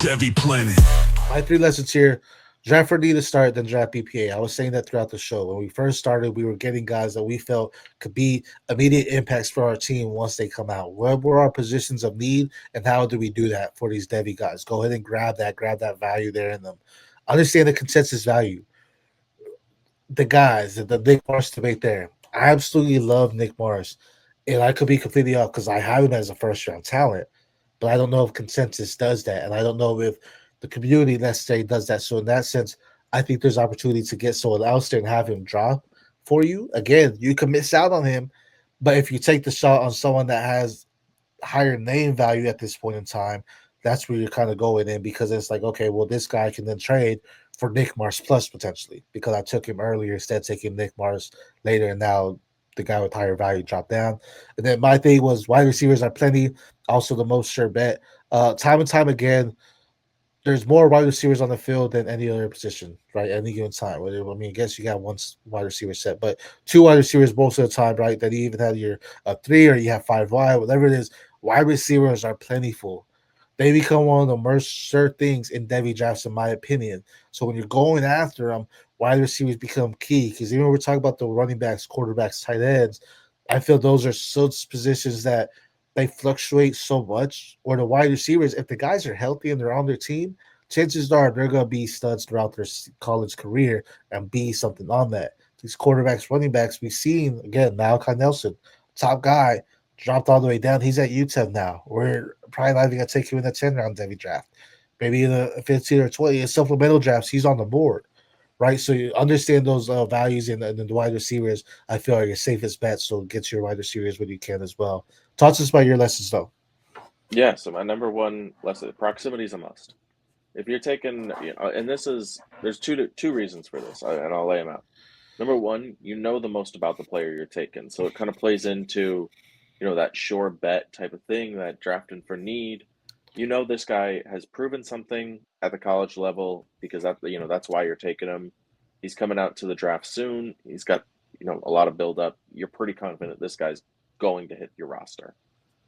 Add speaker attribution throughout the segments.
Speaker 1: Devy Planet.
Speaker 2: My 3 lessons here: draft for need to start, then draft BPA. I was saying that throughout the show. When we first started, we were getting guys that we felt could be immediate impacts for our team once they come out. What were our positions of need, and how do we do that for these Devy guys? Go ahead and grab that value there in them. Understand the consensus value. The guys, the Nick Morris debate there. I absolutely love Nick Morris, and I could be completely off because I have him as a first round talent, but I don't know if consensus does that, and I don't know if the community necessarily does that. So in that sense, I think there's opportunity to get someone else there and have him drop for you. Again, you can miss out on him, but if you take the shot on someone that has higher name value at this point in time, that's where you're kind of going in because it's like, okay, well, this guy can then trade for Nick Mars plus potentially because I took him earlier instead of taking Nick Mars later, and now the guy with higher value dropped down. And then my thing was wide receivers are plenty, also the most sure bet. Time and time again, there's more wide receivers on the field than any other position, right? At any given time. I mean, I guess you got one wide receiver set, but two wide receivers most of the time, right? That you even have your three or you have five wide, whatever it is. Wide receivers are plentiful. They become one of the most sure things in Devy drafts, in my opinion. So when you're going after them, wide receivers become key because even when we're talking about the running backs, quarterbacks, tight ends, I feel those are such positions that they fluctuate so much. Or the wide receivers, if the guys are healthy and they're on their team, chances are they're going to be studs throughout their college career and be something on that. These quarterbacks, running backs, we've seen again. Malachi Nelson, top guy, dropped all the way down. He's at UTEP now. We're probably not even going to take him in the 10 round Devy draft. Maybe in the 15 or 20 in supplemental drafts, he's on the board, right? So you understand those values in the wide receivers. I feel are your safest bet. So get to your wide receivers when you can as well. Talk to us about your lessons, though.
Speaker 3: Yeah, so my number one lesson, proximity is a must. If you're taking, and there's two reasons for this, and I'll lay them out. Number one, you know the most about the player you're taking, so it kind of plays into, that sure bet type of thing, that drafting for need. You know this guy has proven something at the college level because that's why you're taking him. He's coming out to the draft soon. He's got a lot of build up. You're pretty confident this guy's going to hit your roster.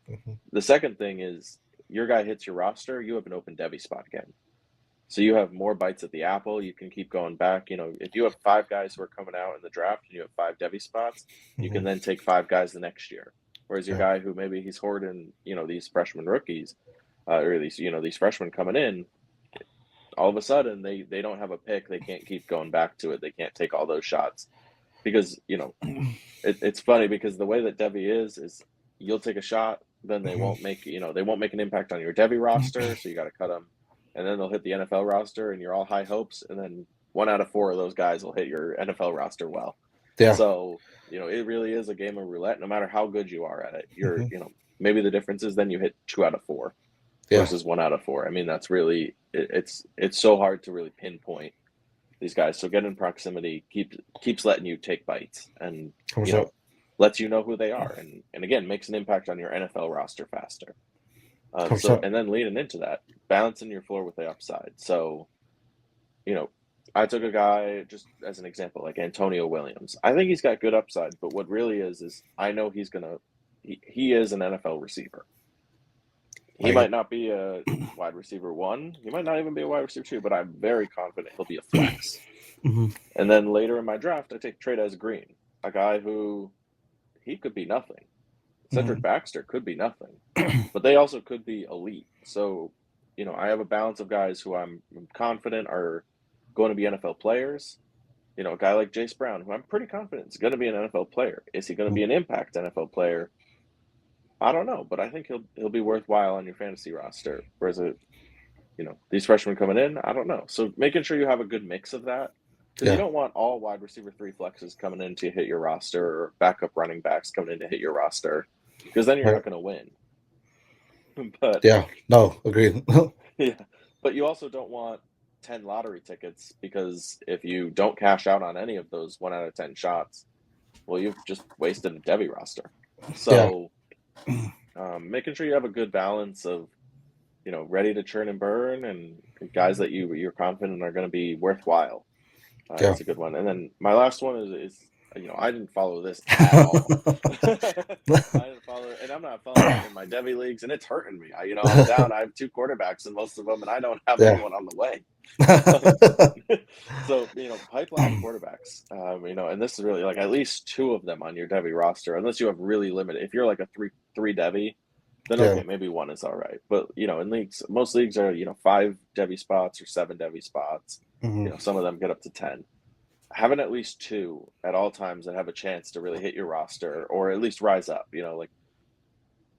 Speaker 2: Mm-hmm.
Speaker 3: The second thing is your guy hits your roster, you have an open Devy spot again. So you have more bites at the apple. You can keep going back. If you have five guys who are coming out in the draft and you have five Devy spots, you
Speaker 2: Mm-hmm.
Speaker 3: can then take five guys the next year. Whereas your
Speaker 2: Yeah.
Speaker 3: guy who maybe he's hoarding, these freshman rookies, or these freshmen coming in, all of a sudden they don't have a pick. They can't keep going back to it. They can't take all those shots because it's funny because the way that Devy is you'll take a shot, then they won't make an impact on your Devy roster, so you got to cut them, and then they'll hit the NFL roster, and you're all high hopes, and then 1 out of 4 of those guys will hit your NFL roster well.
Speaker 2: Yeah.
Speaker 3: So it really is a game of roulette. No matter how good you are at it, you're
Speaker 2: Mm-hmm.
Speaker 3: maybe the difference is then you hit 2 out of 4
Speaker 2: Yeah.
Speaker 3: versus 1 out of 4. I mean that's really it's so hard to really pinpoint these guys. So getting proximity keeps letting you take bites and
Speaker 2: What's up?
Speaker 3: lets you know who they are and again makes an impact on your NFL roster faster.
Speaker 2: What's
Speaker 3: So
Speaker 2: up?
Speaker 3: and then leading into that, balancing your floor with the upside. So, I took a guy just as an example, like Antonio Williams. I think he's got good upside, but what really is I know he is an NFL receiver. He
Speaker 2: Like it.
Speaker 3: might not be a wide receiver one. He might not even be a wide receiver two, but I'm very confident he'll be a flex.
Speaker 2: Mm-hmm.
Speaker 3: And then later in my draft, I take Trey Green, a guy who he could be nothing. Cedric Baxter could be nothing, but they also could be elite. So, I have a balance of guys who I'm confident are going to be NFL players. A guy like Jace Brown, who I'm pretty confident is going to be an NFL player. Is he going to be an impact NFL player? I don't know, but I think he'll be worthwhile on your fantasy roster. Whereas these freshmen coming in, I don't know. So making sure you have a good mix of that. Because you
Speaker 2: Yeah.
Speaker 3: don't want all wide receiver 3 flexes coming in to hit your roster or backup running backs coming in to hit your roster. Because then you're
Speaker 2: Right.
Speaker 3: not going to win. But
Speaker 2: Yeah. No. Agreed.
Speaker 3: yeah, but you also don't want 10 lottery tickets because if you don't cash out on any of those 1 out of 10 shots, well, you've just wasted a Devy roster.
Speaker 2: Yeah.
Speaker 3: So making sure you have a good balance of ready to churn and burn and guys that you're confident are going to be worthwhile.
Speaker 2: Yeah.
Speaker 3: It's a good one. And then my last one is I didn't follow this at all. I didn't follow, and I'm not following it in my Devy leagues, and it's hurting me. I'm down. I have two quarterbacks in most of them, and I don't have
Speaker 2: Yeah.
Speaker 3: anyone on the way. Um, so pipelining quarterbacks. And this is really like at least two of them on your Devy roster, unless you have really limited. If you're like a three Devy, then
Speaker 2: Yeah.
Speaker 3: okay, maybe one is all right. But in leagues, most leagues are five Devy spots or seven Devy spots.
Speaker 2: Hmm.
Speaker 3: Some of them get up to 10. Having at least two at all times that have a chance to really hit your roster or at least rise up. Like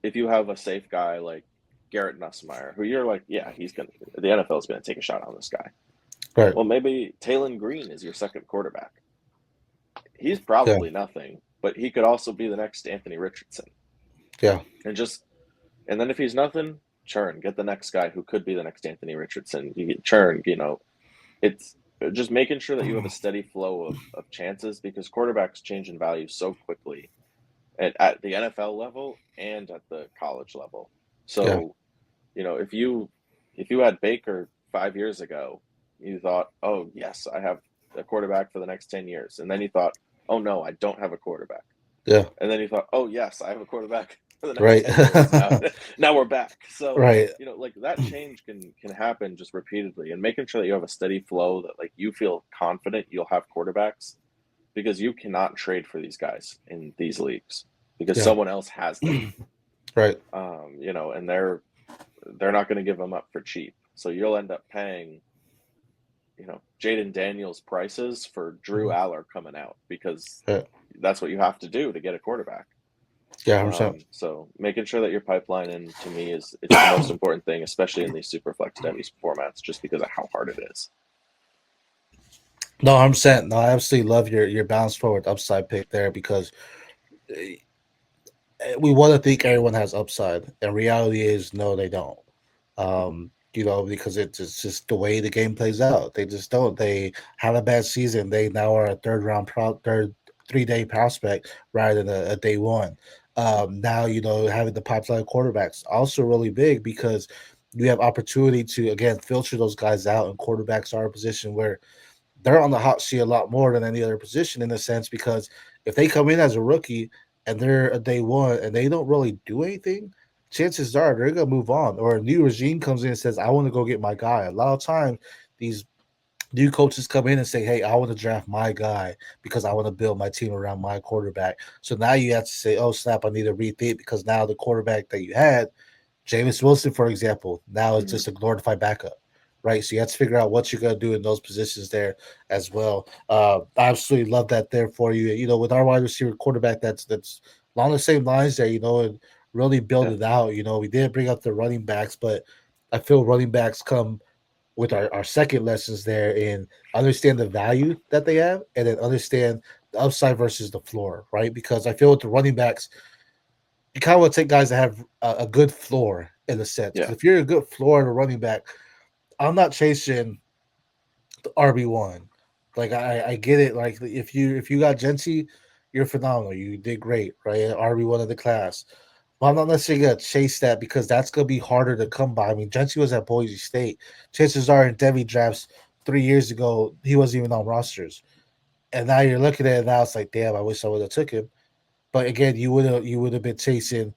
Speaker 3: if you have a safe guy like Garrett Nussmeier, who you're like, yeah, the NFL is gonna take a shot on this guy.
Speaker 2: Right.
Speaker 3: Well, maybe Talon Green is your second quarterback. He's
Speaker 2: Yeah.
Speaker 3: probably nothing, but he could also be the next Anthony Richardson.
Speaker 2: Yeah.
Speaker 3: And then if he's nothing, churn. Get the next guy who could be the next Anthony Richardson. You get churn. It's just making sure that you have a steady flow of chances because quarterbacks change in value so quickly at the NFL level and at the college level.
Speaker 2: Yeah.
Speaker 3: So, if you had Baker 5 years ago, you thought, oh yes, I have a quarterback for the next 10 years, and then you thought, oh no, I don't have a quarterback,
Speaker 2: Yeah.
Speaker 3: and then you thought, oh yes, I have a quarterback for the next
Speaker 2: Right.
Speaker 3: 10 years. Now we're back. So
Speaker 2: Right.
Speaker 3: like that change can happen just repeatedly, and making sure that you have a steady flow that like you feel confident you'll have quarterbacks because you cannot trade for these guys in these leagues because
Speaker 2: Yeah.
Speaker 3: someone else has them.
Speaker 2: Right.
Speaker 3: And they're not going to give them up for cheap. So you'll end up paying, Jaden Daniels prices for Drew
Speaker 2: Mhm.
Speaker 3: Aller coming out because
Speaker 2: Yeah.
Speaker 3: that's what you have to do to get a quarterback.
Speaker 2: Yeah. 100%.
Speaker 3: So making sure that your pipeline in to me it's the most important thing, especially in these super flex Devy formats, just because of how hard it is.
Speaker 2: No, 100%. No, I absolutely love your balance forward upside pick there because eh, we want to think everyone has upside, and reality is no, they don't.
Speaker 3: Mhm.
Speaker 2: Because it's just the way the game plays out. They just don't. They have a bad season. They now are a third 3 day prospect rather than a day one. Now having the pipeline quarterbacks also really big because you have opportunity to again filter those guys out, and quarterbacks are a position where they're on the hot seat a lot more than any other position in a sense because if they come in as a rookie and they're a day one and they don't really do anything, chances are they're gonna move on. Or a new regime comes in and says, I want to go get my guy. A lot of times these new coaches come in and say, hey, I want to draft my guy because I want to build my team around my quarterback. So now you have to say, oh snap, I need to rethink because now the quarterback that you had, Jameis Wilson, for example, now it's
Speaker 3: Mhm.
Speaker 2: just a glorified backup, right? So you have to figure out what you're going to do in those positions there as well. I absolutely love that there for you. With our wide receiver quarterback, that's along the same lines there, and really build
Speaker 3: Yeah.
Speaker 2: it out. We did bring up the running backs, but I feel running backs come with our second lessons there in understand the value that they have and then understand the upside versus the floor, right? Because I feel with the running backs, you kind of want to take guys that have a good floor in a sense. Because
Speaker 3: Yeah.
Speaker 2: if you're a good floor and a running back, I'm not chasing the RB1. Like I get it. Like if you got Genty, you're phenomenal. You did great, right? RB1 of the class. But I'm not necessarily gonna chase that because that's gonna be harder to come by. I mean, Genty was at Boise State. Chances are in Devy drafts 3 years ago, he wasn't even on rosters. And now you're looking at it now, it's like, damn, I wish I would have took him. But again, you would have been chasing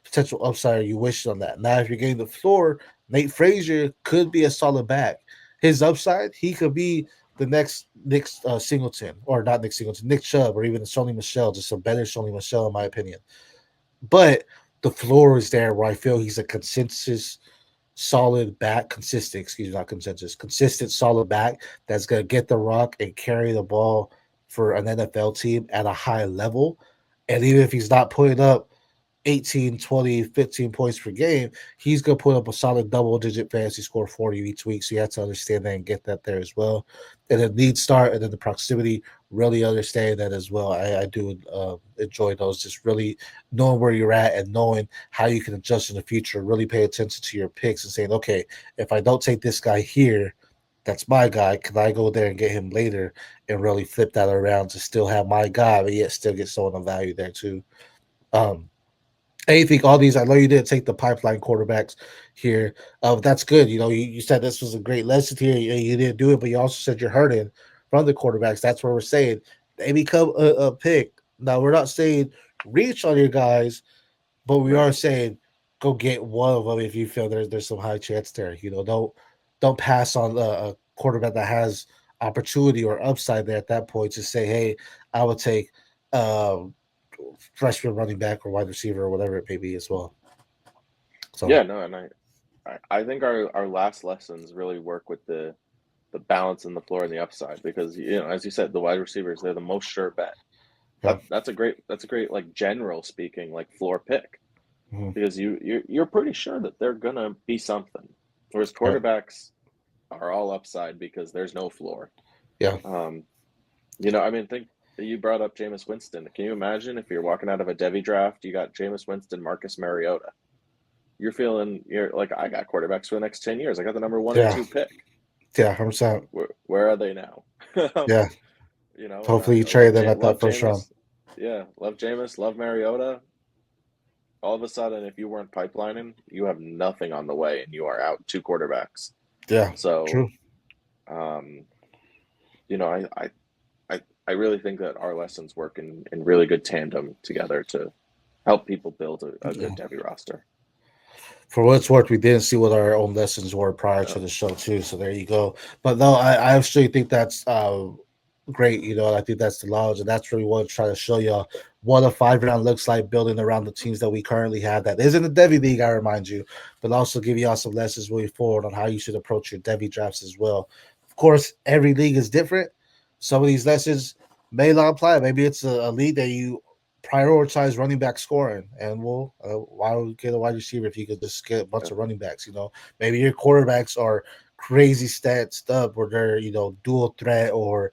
Speaker 2: potential upside, or you wish on that. Now, if you're getting the floor, Nate Frazier could be a solid back. His upside, he could be the next Nick Singleton, or not Nick Singleton, Nick Chubb, or even Sony Michelle, just a better Sony Michelle, in my opinion. But the floor is there where I feel he's a consensus solid back, consistent, excuse me, not consensus, consistent solid back that's going to get the rock and carry the ball for an NFL team at a high level. And even if he's not putting up 18, 20, 15 points per game, he's going to put up a solid double digit fantasy score for you each week. So you have to understand that and get that there as well. And then lead start and then the proximity, really understand that as well. I do enjoy those, just really knowing where you're at and knowing how you can adjust in the future. Really pay attention to your picks and saying, okay, if I don't take this guy here, that's my guy. Can I go there and get him later and really flip that around to still have my guy, but yet still get someone of value there too? Um, Anything, all these, I know you didn't take the pipeline quarterbacks here. That's good. You said this was a great lesson here. You didn't do it, but you also said you're hurting from the quarterbacks. That's what we're saying. they become a pick. Now we're not saying reach on your guys, but we are
Speaker 3: Right.
Speaker 2: saying go get one of them if you feel there's some high chance there. Don't pass on a quarterback that has opportunity or upside there at that point to say, hey, I would take um, freshman running back or wide receiver or whatever it may be as well. So
Speaker 3: Yeah, no, and I think our last lessons really work with the balance in the floor and the upside because as you said, the wide receivers, they're the most sure bet.
Speaker 2: yeah,
Speaker 3: That's a great like general speaking like floor pick
Speaker 2: mhm,
Speaker 3: because you're pretty sure that they're gonna be something. Whereas
Speaker 2: right,
Speaker 3: quarterbacks are all upside because there's no floor.
Speaker 2: yeah,
Speaker 3: Um, I mean, think you brought up Jameis Winston. Can you imagine if you're walking out of a Devy draft, you got Jameis Winston, Marcus Mariota? You're like, I got quarterbacks for the next 10 years. I got the number one and
Speaker 2: yeah,
Speaker 3: two pick.
Speaker 2: yeah, 100%.
Speaker 3: Where are they now? Um,
Speaker 2: Yeah,
Speaker 3: and
Speaker 2: hopefully you trade
Speaker 3: love
Speaker 2: them at that
Speaker 3: love
Speaker 2: first round.
Speaker 3: Jameis. Yeah, love Jameis, love Mariota. All of a sudden, if you weren't pipelining, you have nothing on the way, and you are out two quarterbacks.
Speaker 2: Yeah,
Speaker 3: So,
Speaker 2: true.
Speaker 3: um, you know, I really think that our lessons work in really good tandem together to help people build a good Debbie roster.
Speaker 2: For what it's worth, we didn't see what our own lessons were prior
Speaker 3: Uh,
Speaker 2: to the show too. So there you go. But no, I actually think that's great. I think that's the knowledge, and that's really what to try to show y'all what a 5 round looks like, building around the teams that we currently have. That isn't a Devy league, I remind you, but also give y'all some lessons moving forward on how you should approach your Devy drafts as well. Of course, every league is different. Some of these lessons may not apply. Maybe it's a league that you prioritize running back scoring, and why would we get a wide receiver if you could just get a bunch
Speaker 3: yeah,
Speaker 2: of running backs? Maybe your quarterbacks are crazy stats up, where they're dual threat, or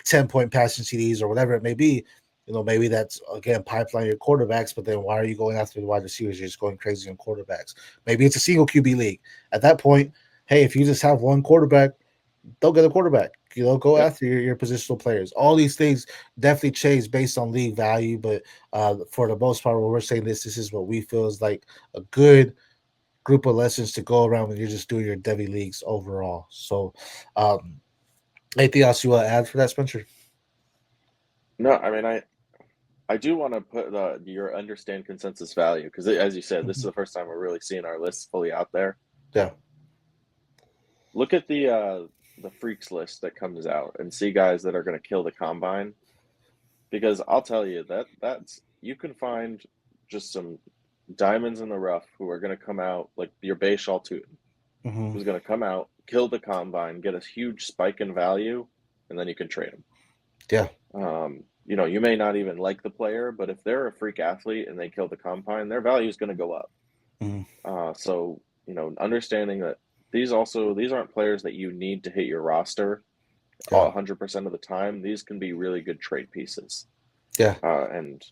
Speaker 2: 10 point passing CDs or whatever it may be. Maybe that's again pipeline your quarterbacks, but then why are you going after the wide receivers? You're just going crazy on quarterbacks. Maybe it's a single QB league. At that point, hey, if you just have one quarterback, don't get a quarterback. Go
Speaker 3: yep.
Speaker 2: after your positional players. All these things definitely change based on league value, but for the most part, when we're saying this is what we feel is like a good group of lessons to go around when you're just doing your Devy leagues overall. So, anything else you want to add for that, Spencer?
Speaker 3: No, I mean I do want to put your understand consensus value because as you said, this is
Speaker 2: Mhm.
Speaker 3: the first time we're really seeing our lists fully out there.
Speaker 2: Yeah,
Speaker 3: Look at the freaks list that comes out and see guys that are going to kill the combine because I'll tell you that's you can find just some diamonds in the rough who are going to come out like your Bayshall Tootin,
Speaker 2: hmm,
Speaker 3: who's going to come out, kill the combine, get a huge spike in value, and then you can trade him.
Speaker 2: yeah,
Speaker 3: You may not even like the player, but if they're a freak athlete and they kill the combine, their value is going to go up.
Speaker 2: hmm,
Speaker 3: So understanding that these aren't players that you need to hit your roster
Speaker 2: yeah,
Speaker 3: 100% of the time. These can be really good trade pieces.
Speaker 2: yeah.
Speaker 3: And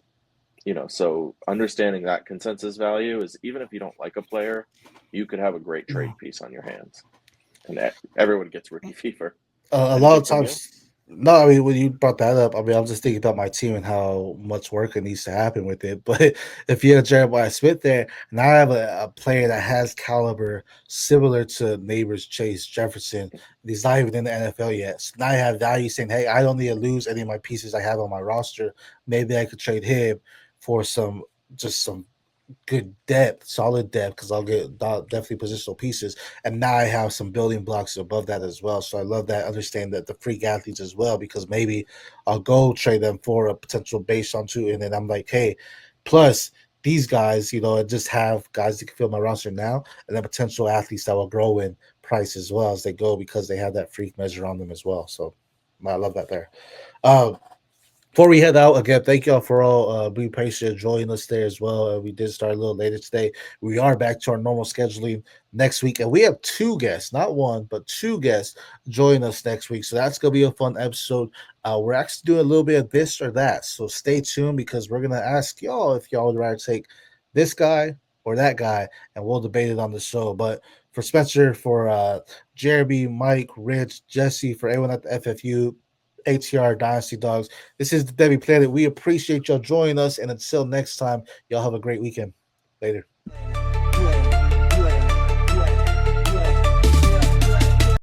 Speaker 3: so understanding that consensus value is even if you don't like a player, you could have a great trade piece on your hands, and everyone gets rookie fever.
Speaker 2: A lot
Speaker 3: Anything
Speaker 2: of
Speaker 3: from you?
Speaker 2: times, no, I mean, when you brought that up, I mean, I'm just thinking about my team and how much work it needs to happen with it. But if you have Jeremiah Smith there, now I have a player that has caliber similar to neighbors Chase Jefferson, and he's not even in the NFL yet. So now I have value saying, hey, I don't need to lose any of my pieces I have on my roster. Maybe I could trade him for some good depth, solid depth, because I'll get definitely positional pieces. And now I have some building blocks above that as well. So I love that, understand that the freak athletes as well, because maybe I'll go trade them for a potential base on two. And then I'm like, hey, plus these guys, I just have guys that can fill my roster now, and then potential athletes that will grow in price as well as they go because they have that freak measure on them as well. So I love that there. Um, Before we head out again, thank y'all for all being patient, joining us there as well. We did start a little later today. We are back to our normal scheduling next week, and we have two guests, not one, but two guests join us next week. So that's gonna be a fun episode. We're actually doing a little bit of this or that, so stay tuned because we're gonna ask y'all if y'all would rather take this guy or that guy, and we'll debate it on the show. But for Spencer, for Jeremy, Mike, Rich, Jesse, for everyone at the FFU, ATR Dynasty Dogs. This is the Debbie Planet. We appreciate y'all joining us. And until next time, y'all have a great weekend. Later.